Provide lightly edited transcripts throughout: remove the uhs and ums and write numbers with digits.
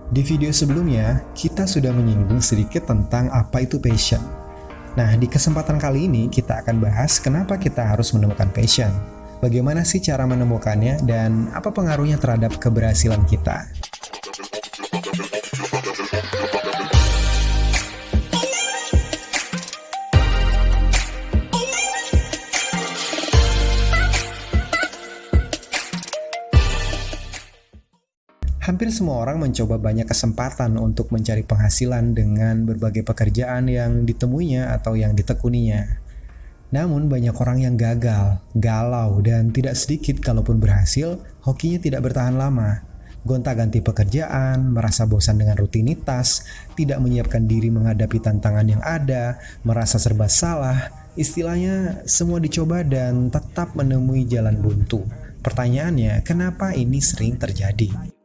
Di video sebelumnya, kita sudah menyinggung sedikit tentang apa itu passion. Nah, di kesempatan kali ini kita akan bahas kenapa kita harus menemukan passion. Bagaimana sih cara menemukannya dan apa pengaruhnya terhadap keberhasilan kita. Hampir semua orang mencoba banyak kesempatan untuk mencari penghasilan dengan berbagai pekerjaan yang ditemuinya atau yang ditekuninya. Namun banyak orang yang gagal, galau, dan tidak sedikit kalaupun berhasil, hokinya tidak bertahan lama. Gonta-ganti pekerjaan, merasa bosan dengan rutinitas, tidak menyiapkan diri menghadapi tantangan yang ada, merasa serba salah, istilahnya semua dicoba dan tetap menemui jalan buntu. Pertanyaannya, kenapa ini sering terjadi?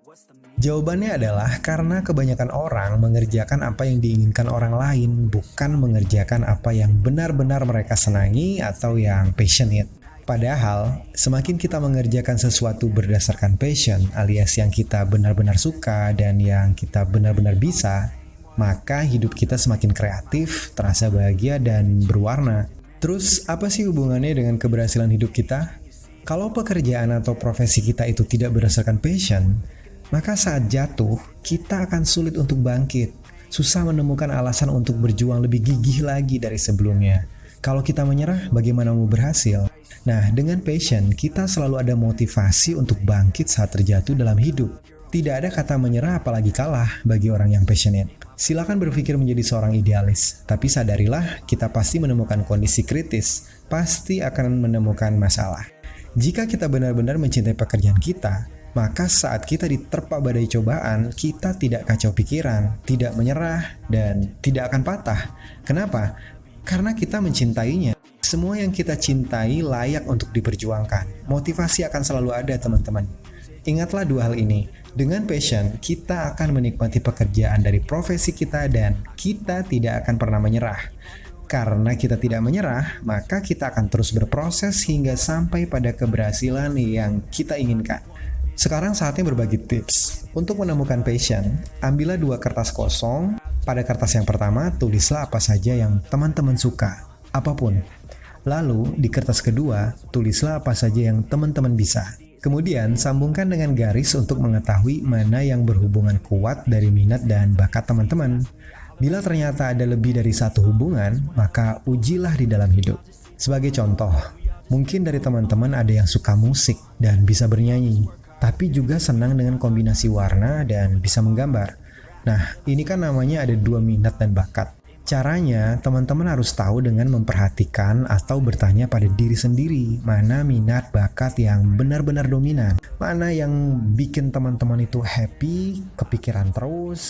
Jawabannya adalah karena kebanyakan orang mengerjakan apa yang diinginkan orang lain, bukan mengerjakan apa yang benar-benar mereka senangi atau yang passionate. Padahal, semakin kita mengerjakan sesuatu berdasarkan passion, alias yang kita benar-benar suka dan yang kita benar-benar bisa, maka hidup kita semakin kreatif, terasa bahagia, dan berwarna. Terus, apa sih hubungannya dengan keberhasilan hidup kita? Kalau pekerjaan atau profesi kita itu tidak berdasarkan passion, maka saat jatuh, kita akan sulit untuk bangkit. Susah menemukan alasan untuk berjuang lebih gigih lagi dari sebelumnya. Kalau kita menyerah, bagaimana mau berhasil? Nah, dengan passion, kita selalu ada motivasi untuk bangkit saat terjatuh dalam hidup. Tidak ada kata menyerah apalagi kalah bagi orang yang passionate. Silakan berpikir menjadi seorang idealis, tapi sadarilah kita pasti menemukan kondisi kritis, pasti akan menemukan masalah. Jika kita benar-benar mencintai pekerjaan kita, maka saat kita diterpa badai cobaan, kita tidak kacau pikiran, tidak menyerah, dan tidak akan patah. Kenapa? Karena kita mencintainya. Semua yang kita cintai layak untuk diperjuangkan. Motivasi akan selalu ada, teman-teman. Ingatlah dua hal ini. Dengan passion, kita akan menikmati pekerjaan dari profesi kita dan kita tidak akan pernah menyerah. Karena kita tidak menyerah, maka kita akan terus berproses hingga sampai pada keberhasilan yang kita inginkan. Sekarang saatnya berbagi tips. Untuk menemukan passion, ambillah 2 kertas kosong. Pada kertas yang pertama, tulislah apa saja yang teman-teman suka, apapun. Lalu, di kertas kedua, tulislah apa saja yang teman-teman bisa. Kemudian, sambungkan dengan garis untuk mengetahui mana yang berhubungan kuat dari minat dan bakat teman-teman. Bila ternyata ada lebih dari satu hubungan, maka ujilah di dalam hidup. Sebagai contoh, mungkin dari teman-teman ada yang suka musik dan bisa bernyanyi, tapi juga senang dengan kombinasi warna dan bisa menggambar. Nah, ini kan namanya ada 2 minat dan bakat. Caranya, teman-teman harus tahu dengan memperhatikan atau bertanya pada diri sendiri, mana minat bakat yang benar-benar dominan, mana yang bikin teman-teman itu happy, kepikiran terus,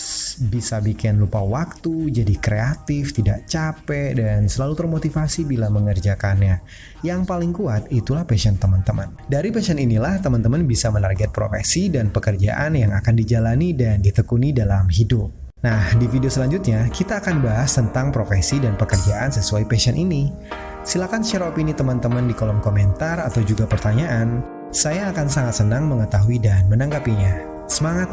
bisa bikin lupa waktu, jadi kreatif, tidak capek, dan selalu termotivasi bila mengerjakannya. Yang paling kuat itulah passion teman-teman. Dari passion inilah teman-teman bisa menarget profesi dan pekerjaan yang akan dijalani dan ditekuni dalam hidup. Nah, di video selanjutnya kita akan bahas tentang profesi dan pekerjaan sesuai passion ini. Silakan share opini teman-teman di kolom komentar atau juga pertanyaan. Saya akan sangat senang mengetahui dan menanggapinya. Semangat!